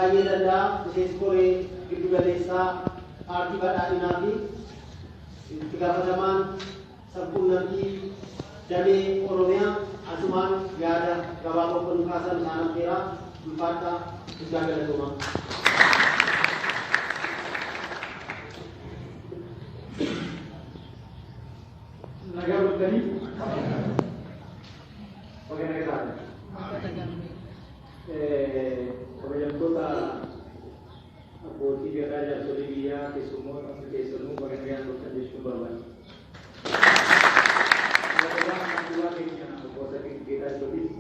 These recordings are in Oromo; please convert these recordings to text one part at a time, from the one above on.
baay'ee danda'a miseensi koree giddu galeessaa paartii badhaadhinaa fi itti gaafatamaan sabquunnamtii damee Oromiyaa asumaan yaada gabaaboo kun kaasan isaan affeeraa ulfaadhaa guddaa galatoomaa. Nagaa bultanii oke nagaa taate kabajamtoota abbootii gadaa jaarsolii biyyaa keessummoo baga nagaa bultan jechuun barbaada. Waan keenya gosa geedaa jiruutis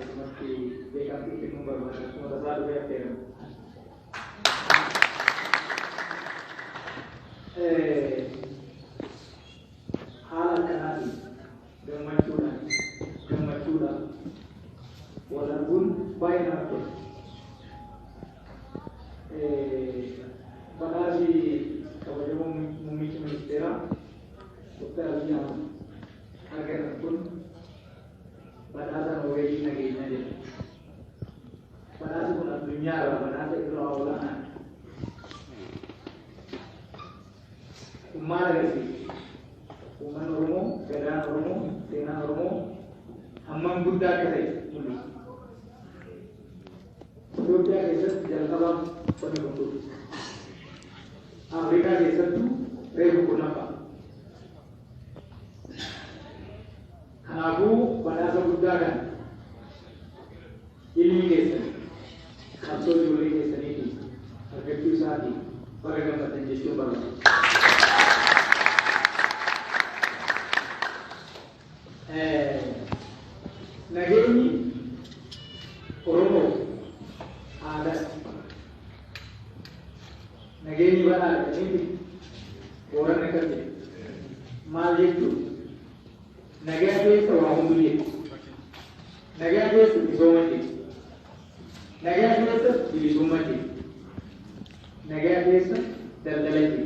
asumatti beekamtii kennuun barbaada. Akkuma tasaa dhufee affeeramu. Haala akkanaatiin gammachuudhaan wal arguun baay'ee namatti tola. Badhaasni kabajamoo muummicha ministeeraa Dr. Abiy Ahmed argatan kun badhaasa Noobeelii nageenyaa jedhama. Badhaasni kun addunyaarraa badhaasa irraa olaanaa. Kun maal agarsiisa? Uummanni Oromoo, gadaan Oromoo, seenaan Oromoo hammam guddaa akka ta'e mul'isa. Itoophiyaa keessatti jalqabaaf qonni bultoota. Afrikaa keessattuu reefu qonnaffaa. Kanaafuu badhaasa guddaa kan ilmi keessan qabsoo ijoollee keessaniitiin argachuu isaatiin baga gammaddan jechuun barbaada. Nageenyi Oromoo aadaa. Nageenyi badhaadha jedhanii Booranni kan jedhu maal jechuudha? Nagaa keessa waa hundu jedhu. Nagaa keessa misooma jedhu. Nagaa keessa bilisummaa jedhu. Nagaa keessa daldala jedhu.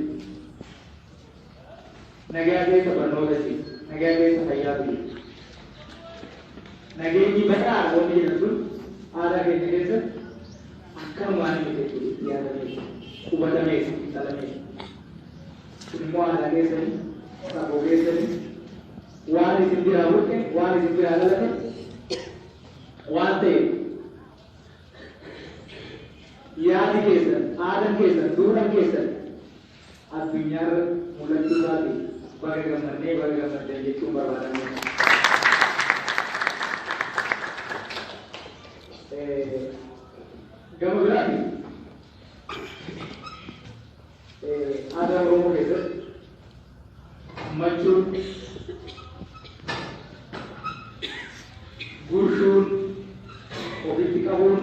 Nagaa keessa barnoota jedhu. Nagaa keessa fayyaa jedhu. Nageenyi badhaadha wanti jedhan sun aadaa keenya keessatti akkanumaan inni jechuudha yaadamee hubatamee dhalamee. Kun immoo aadaa keessanii safuu keessanii waan isin biraa buqqe waan isin biraa dhalate waan ta'eef yaadi keessan aadaan keessan duudhaan keessan addunyaarra mul'achuu isaatiin baga gammaddan jechuun barbaadamee. Gama biraatiin aadaa Oromoo keessatti machuun gurshuun ofitti qabuun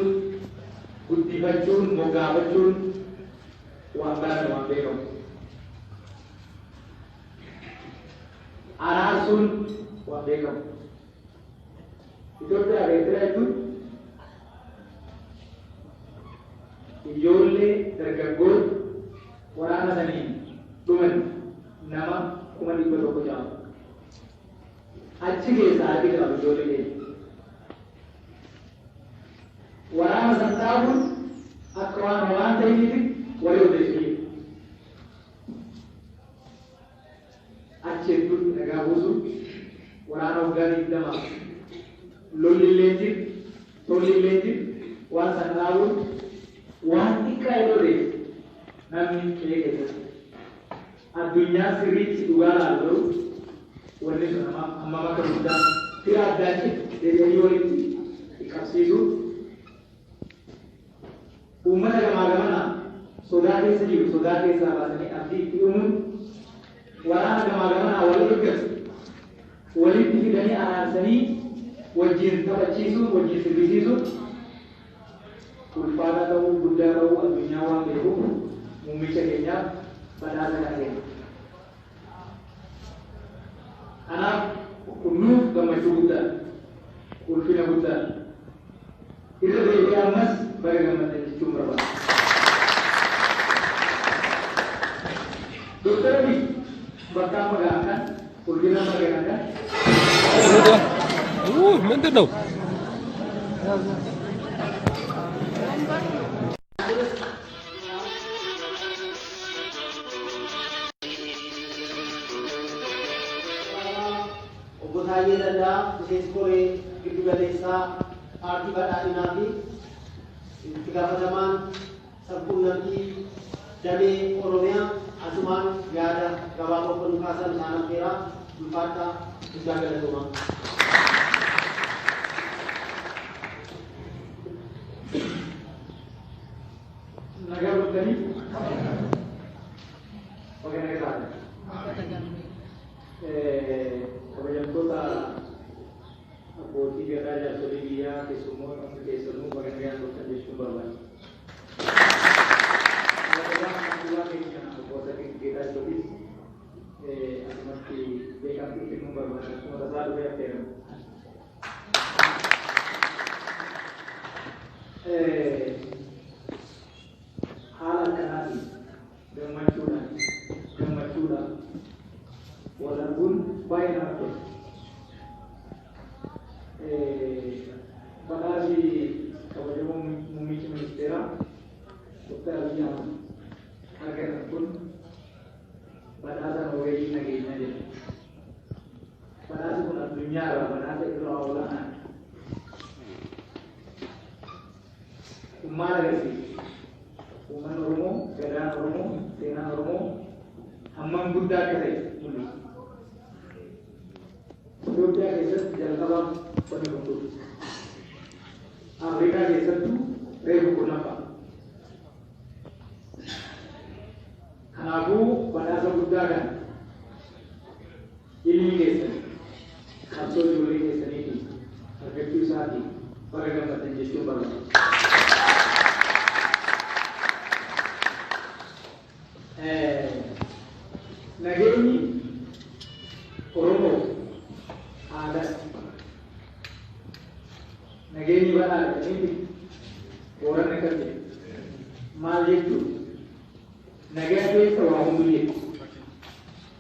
guddifachuun moggaafachuun waan barame waan beekamu. Araarsuun waan beekamu. Itoophiyaa Eritiriyaa jechuun ijoollee dargaggoota waraana saniin dhuman nama 100,000 jaama. Achi keessaa harki qabu ijoollee keenya. Waraana san dhaabuun akka waan ta'eef walii odeessuu. Achi hedduutti nagaa buusuun waraana waggaa 20 lolli illee jiru, tolli illee jiru waan san dhaabuun waan xiqqaa yeroo ta'e namni eegate addunyaa sirriitti dhugaa laaluu wanni sun amma akka guddaa fira addaatti deebi'anii walitti qabsiisuu uummata gamaa gamanaa sodaa keessa jiru sodaa keessaa baasanii abdii itti uumuun waraana gamaa gamanaa wal eeggatu walitti fidanii araarsanii wajjin taphachiisuu wajjin sirbisiisuu ulfaata ta'uu guddaa ta'uu addunyaa waan beekuuf muummicha keenyaaf badhaasa kan kennu. Kanaaf kunnuuf gammachuu guddaa ulfina guddaa irra deebi'ee ammas baga gammaddan jechuun barbaada. Doktor Abiy bakka amma gahan ulfina baga kan ምንድን ነው? Obbo Taayyee Danda'a miseensi koree giddu galeessaa paartii badhaadhinaa fi itti gaafatamaan sabquunnamtii damee Oromiyaa asumaan yaada gabaaboo kan kaasan isaan affeeraa ulfaadhaa guddaa galatoomaa. Nagaa bultanii oge nagaa kabajamtoota abbootii gadaa jaarsolii biyyaa keessummoo baga nagaa bultan jechuun barbaada. Asumatti beekamtii kennuu barbaada. Akkuma tasaa dhufee affeeramu. Haala akkanaatiin gammachuudhaan wal arguun baay'ee namatti tola. Badhaasni kabajamoo muummichi ministeeraa Dr. Abiy Ahmed argatan kun badhaasa Noobeelii nageenyaa jedhama. Badhaasni kun addunyaarraa badhaasa irraa olaanaa. Kun maal agarsiisa? Uummanni Oromoo, gadaan Oromoo, seenaan Oromoo hammam guddaa akka ta'e mul'isa. Itoophiyaa keessatti jalqabaa qonni bultoota. Afrikaa keessattuu reefu kurnaffaa. Kanaafuu badhaasa guddaa kan ilmi keessan qabsoo ijoollee keessaniitiin argachuu isaatiin baga gammaddan jechuun barbaada. Nageenyi Oromoo aadaa. Nageenyi badhaadha jedhanii Booranni kan jedhu maal jechuudha? Nagaa keessa waa hunduu jedhu.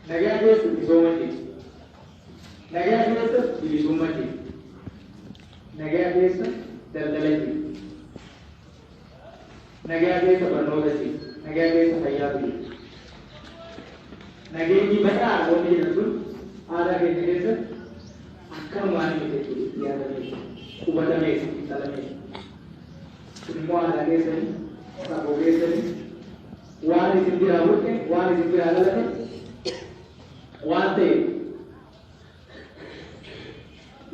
Nagaa keessa misooma jedhu. Nagaa keessa bilisummaa jedhu. Nagaa keessa daldala jedhu. Nagaa keessa barnoota jedhu. Nagaa keessa fayyaa jedhu. Nageenyi badhaadha wanti jedhan sun aadaa keenya keessa akkanumaan inni jechuudha yaadamee hubatamee xiinxalamee. Kun immoo aadaa keessanii safuu keessanii waan isin biraa bulte waan isin biraa dhalate waan ta'eef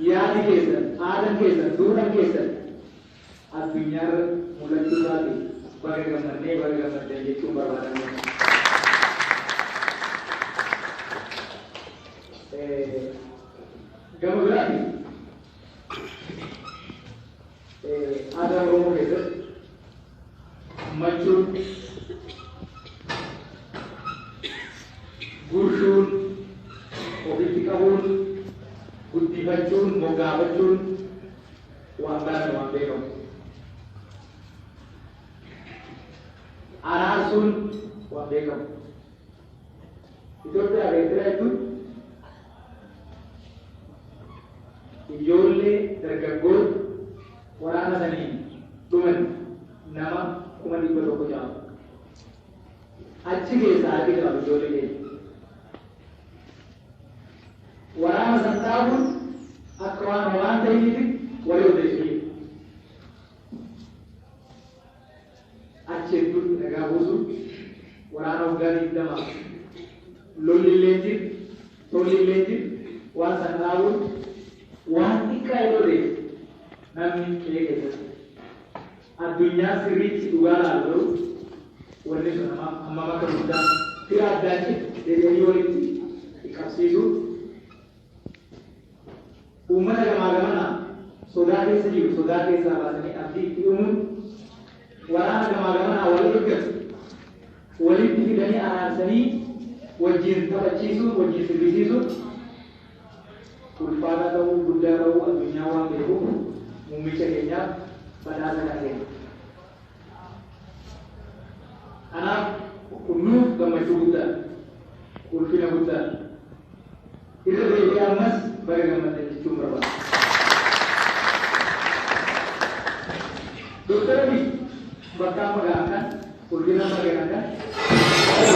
yaadi keessan aadaan keessan duudhaan keessan addunyaarra mul'achuu isaatiin baga gammannee baga gammaddan jechuun barbaadamee. Gama biraatiin aadaa Oromoo keessatti hammachuun, gurshuun, ofitti qabuun, guddifachuun, moggaafachuun waan barame waan beekamu. Araarsuun waan beekamu. Itoophiyaa Eertiraa jechuun ijoollee dargaggoota waraana saniin dhuman nama 100,000 ja'a. Achi keessaa harki qabu ijoollee keenya. Waraana san dhaabuun akka waan ta'eef walii odeessuudha. Achi hedduutti nagaa buusuun waraana waggaa 20 lolli illee jiru, tolli illee jiru waan san dhaabuun waan xiqqaa yeroo ta'e namni eegate addunyaa sirriitti dhugaa laaluu wanni sun hammam akka guddaa fira addaatti deebi'anii walitti qabsiisuu uummata gamaa gamanaa sodaa keessa jiru sodaa keessaa baasanii abdii itti uumuun waraana gamaa gamanaa wal eeggatu walitti fidanii araarsanii wajjin taphachiisuun wajjin sirbisiisuun ulfaata ta'uu guddaa ta'uu addunyaa waan beekuuf muummicha keenyaaf badhaasa kan kennu. Kanaaf kunnuuf gammachuu guddaa ulfina guddaa irra deebi'ee ammas baga gammaddan jechuun barbaada. Dr. Abiy Ulgina bagaimana?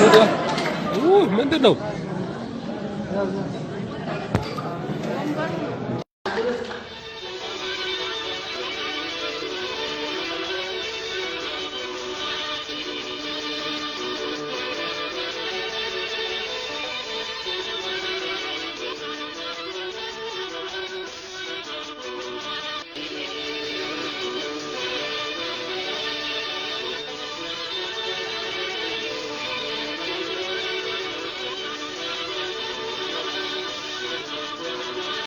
Udah. Bener dong.